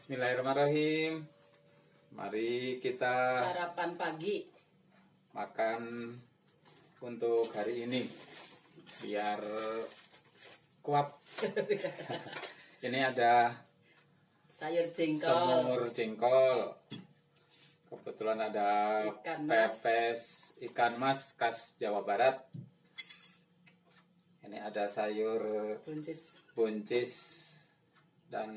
Bismillahirrahmanirrahim. Mari kita Sarapan pagi. makan untuk hari ini biar kuat. Ini ada Sayur jengkol. semur jengkol. Kebetulan ada Ikan mas. pepes ikan mas khas Jawa Barat. Ini ada sayur buncis dan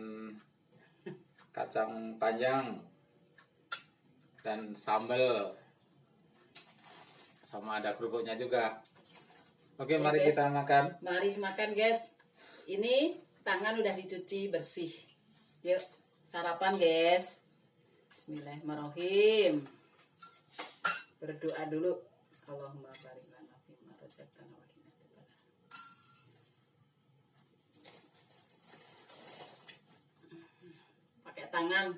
kacang panjang dan sambal, sama ada kerupuknya juga. Oke, mari guys, kita makan. Mari makan guys. Ini tangan udah dicuci bersih. Yuk sarapan guys. Bismillahirrahmanirrahim. Berdoa dulu. Allahumma barik lana fima razaqtana wa qina adzabannar. Pakai tangan.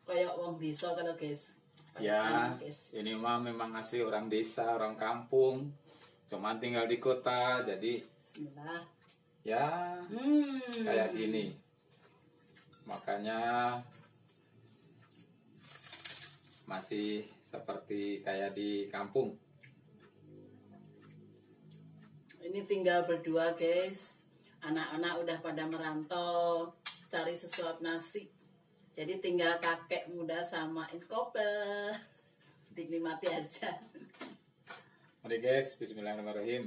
Kayak wong desa kalau guys. Pakai Ya, tangan, guys. ini mah memang asli orang desa, orang kampung. Cuman tinggal di kota, jadi Bismillah. ya kayak gini. Makanya masih seperti kayak di kampung. Ini tinggal berdua guys. Anak-anak udah pada merantau, cari sesuap nasi. Jadi tinggal kakek muda sama couple. Dinikmati aja. Mari guys, bismillahirrahmanirrahim.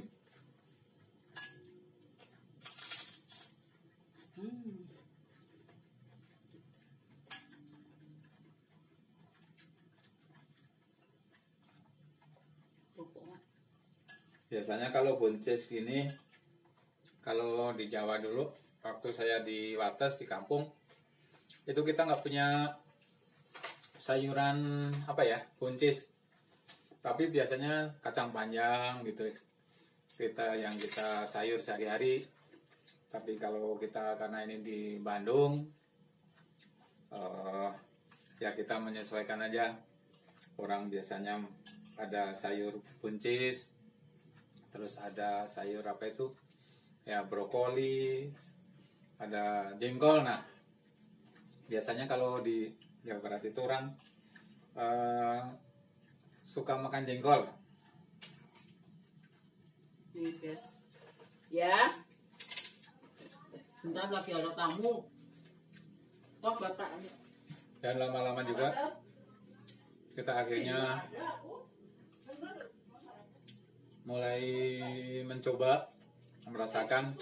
Biasanya kalau buncis gini, kalau di Jawa dulu, waktu saya di Wates di kampung, itu kita nggak punya sayuran apa ya, buncis. Tapi biasanya kacang panjang gitu, kita sayur sehari-hari. Tapi kalau kita karena ini di Bandung, ya kita menyesuaikan aja. Orang biasanya ada sayur buncis, terus ada sayur apa itu, ya brokoli, ada jengkol. Nah, biasanya kalau di Jawa Barat itu orang suka makan jengkol. Nih guys. Ya. Bentar lagi ada tamu. Oh bapak. Dan lama-lama juga kita akhirnya mulai mencoba merasakan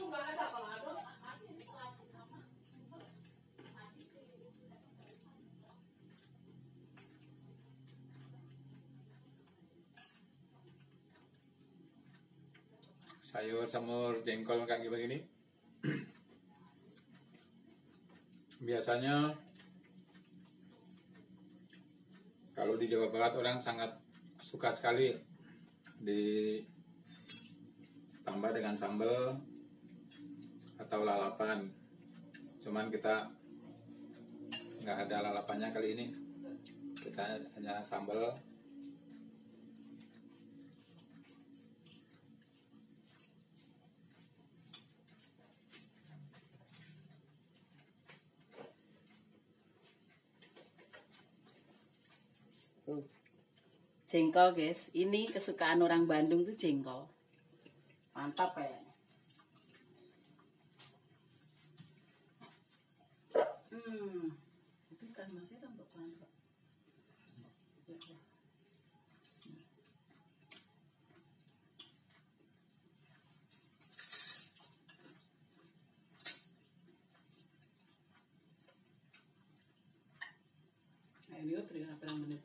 sayur semur jengkol kayak begini. Biasanya kalau di Jawa Barat orang sangat suka sekali ditambah dengan sambal atau lalapan. Cuman kita nggak ada lalapannya kali ini, kita hanya sambal. Jengkol guys. Ini kesukaan orang Bandung tuh jengkol. Mantap kayaknya. Itu kan masih rambut mantap. Nah, ini udah berapa menit?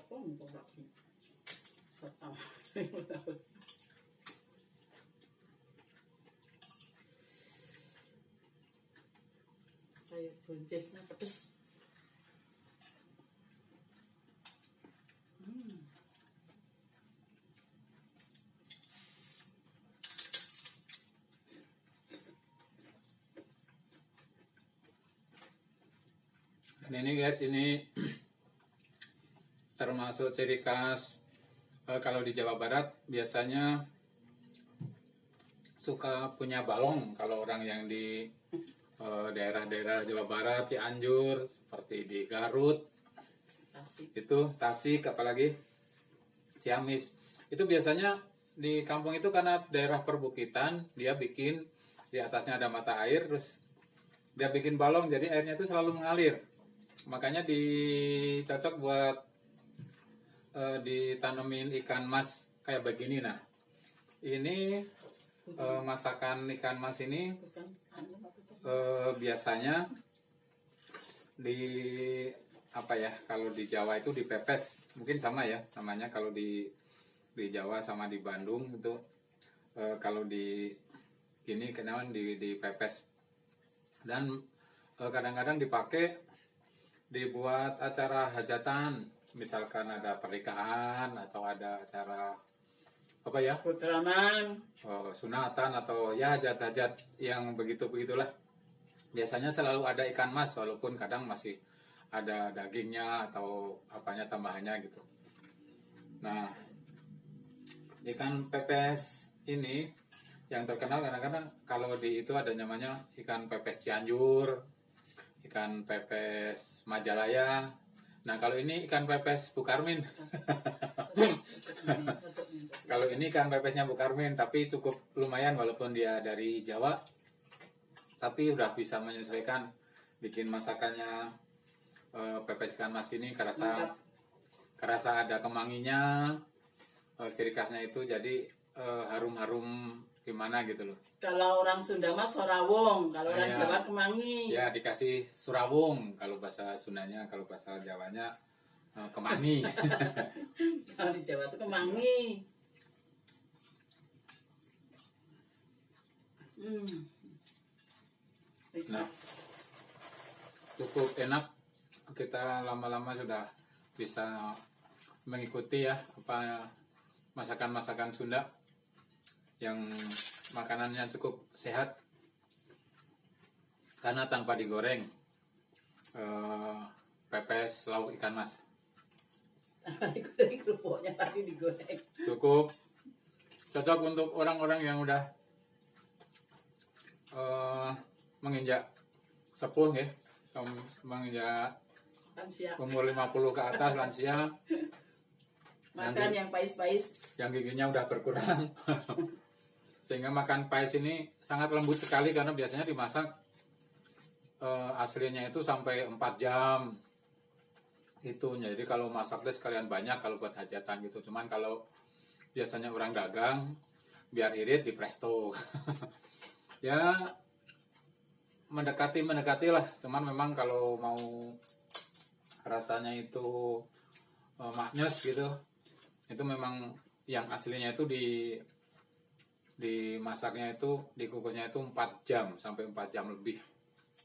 Pun sayur buncisnya pedes. Dan ini guys, ini termasuk ciri khas kalau di Jawa Barat biasanya suka punya balong kalau orang yang di daerah-daerah Jawa Barat, Cianjur, seperti di Garut, Tasik. itu Tasik, apalagi Ciamis. Itu biasanya di kampung itu karena daerah perbukitan, dia bikin di atasnya ada mata air, terus dia bikin balong, jadi airnya itu selalu mengalir. Makanya dicocok buat ditanemin ikan mas kayak begini. Nah, ini masakan ikan mas ini Bukan anu apa itu? biasanya di apa ya, kalau di Jawa itu dipepes, mungkin sama ya namanya kalau di Jawa sama di Bandung itu kalau di ini kenapa dipepes, dan kadang-kadang dipakai dibuat acara hajatan, misalkan ada pernikahan atau ada acara apa ya, Perteraman. sunatan atau ya hajat-hajat yang begitulah. Biasanya selalu ada ikan mas, walaupun kadang masih ada dagingnya atau apanya tambahannya gitu. Nah, ikan pepes ini yang terkenal kadang-kadang kalau di itu ada namanya ikan pepes Cianjur, ikan pepes Majalaya. Nah, kalau ini ikan pepes Bukarmin. Kalau ini ikan pepesnya Bukarmin, tapi cukup lumayan walaupun dia dari Jawa, tapi udah bisa menyesuaikan bikin masakannya. Pepes ikan mas ini kerasa ada kemanginya, ciri khasnya itu, jadi harum-harum gimana gitu loh. Kalau orang Sunda mah sorawong, kalau orang Ya. Jawa kemangi. Ya, dikasih surawung kalau bahasa Sundanya, kalau bahasa Jawanya kemangi. Kalau di Jawa tuh kemangi. Nah, cukup enak, kita lama-lama sudah bisa mengikuti ya apa masakan-masakan Sunda yang makanannya cukup sehat karena tanpa digoreng. Pepes lauk ikan mas Digoreng kerupuknya tadi digoreng. cukup cocok untuk orang-orang yang udah menginjak sepuh ya, menginjak Kan siap. umur 50 ke atas, lansia, Makan yang pais-pais. yang giginya udah berkurang. Sehingga makan pais ini sangat lembut sekali karena biasanya dimasak aslinya itu sampai 4 jam itu. Jadi kalau masak deh sekalian banyak kalau buat hajatan gitu. Cuman kalau biasanya orang dagang biar irit di presto. Ya mendekati lah. Cuman memang kalau mau rasanya itu maknyes gitu, itu memang yang aslinya itu dimasaknya itu, dikukusnya itu 4 jam sampai 4 jam lebih.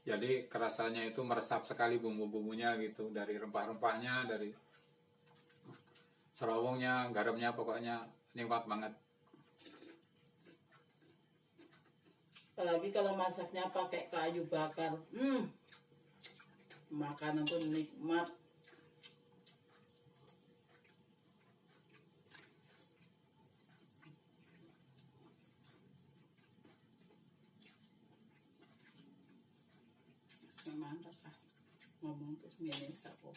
Jadi kerasanya itu meresap sekali bumbu-bumbunya gitu, dari rempah-rempahnya, dari serawungnya, garamnya, pokoknya nikmat banget. Apalagi kalau masaknya pakai kayu bakar. Makanan tuh nikmat. Mantap lah. Ngomong terus gini tak apa.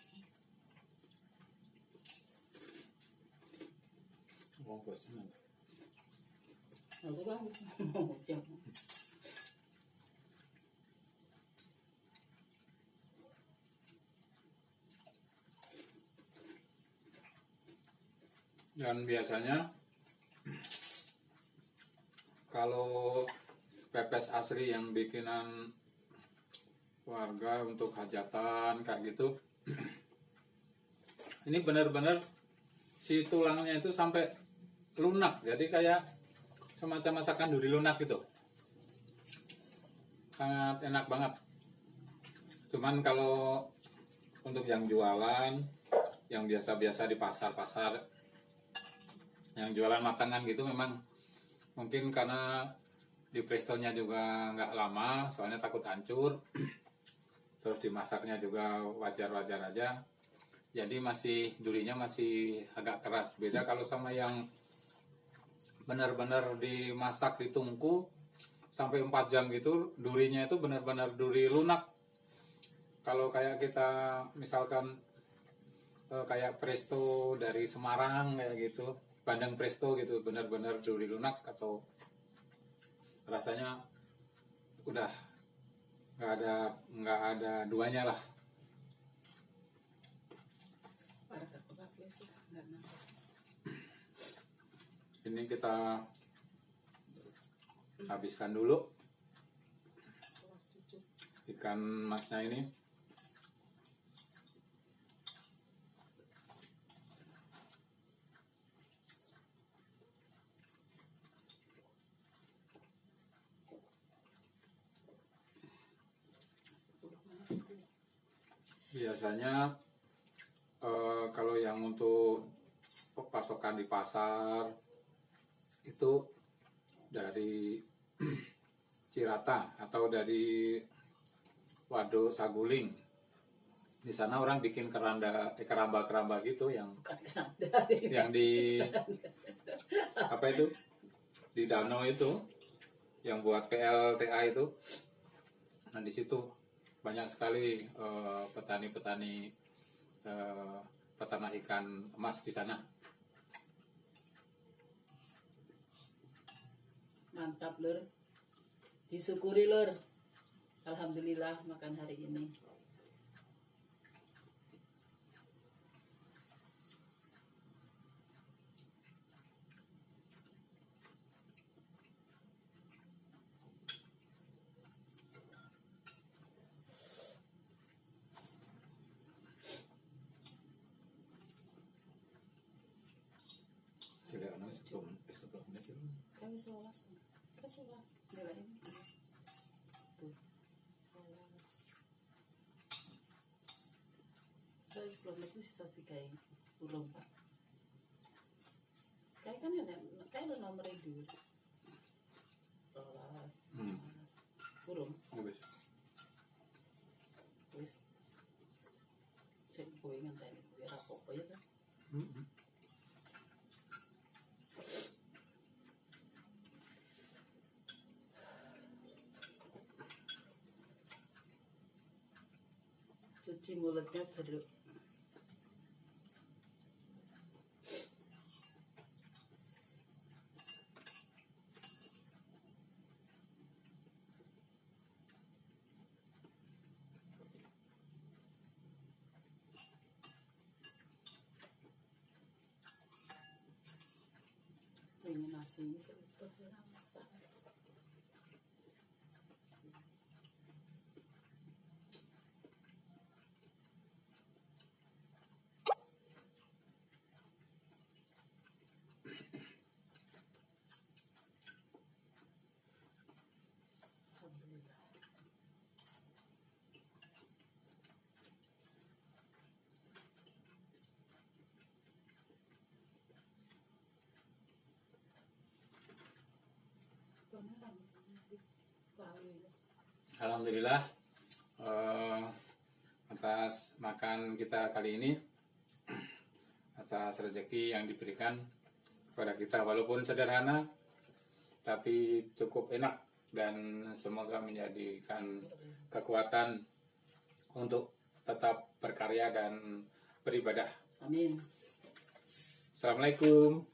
Aku kan mau jam. Dan biasanya kalau pepes asli yang bikinan warga untuk hajatan kayak gitu, ini benar-benar si tulangnya itu sampai lunak, jadi kayak semacam masakan duri lunak gitu, sangat enak banget. Cuman kalau untuk yang jualan, yang biasa-biasa di pasar-pasar, yang jualan matangan gitu, memang mungkin karena di prestonya juga nggak lama, soalnya takut hancur. Terus dimasaknya juga wajar-wajar aja, jadi masih durinya masih agak keras. Beda kalau sama yang benar-benar dimasak di tungku, sampai 4 jam gitu, durinya itu benar-benar duri lunak. Kalau kayak kita misalkan kayak presto dari Semarang kayak gitu, bandeng presto gitu, benar-benar duri lunak atau rasanya udah nggak ada duanya lah. Ini kita habiskan dulu ikan masnya ini. Biasanya kalau yang untuk pasokan di pasar itu dari Cirata atau dari Waduk Saguling. Di sana orang bikin keramba gitu yang Bukan keranda. yang di apa itu di danau itu yang buat PLTA itu. Nah di situ banyak sekali petani-petani peternak ikan emas di sana. Mantap lur, disyukuri lur, alhamdulillah makan hari ini. Tidak sebelum itu. Kami sebelas, nilai ini. Tuh, 11. Kalau 10 menit itu sisa 3 yang burung pak. Kayak kan ada, kayak ada nomor itu. 12, burung. Habis. Wis. Sing kowe ngenteni kowe ora apa-apa ya kan. Cuci mulutnya jeruk. Ini nasinya seutuh ya masak. Alhamdulillah. Alhamdulillah atas makan kita kali ini, atas rezeki yang diberikan kepada kita walaupun sederhana tapi cukup enak dan semoga menjadikan kekuatan untuk tetap berkarya dan beribadah. Amin. Assalamualaikum.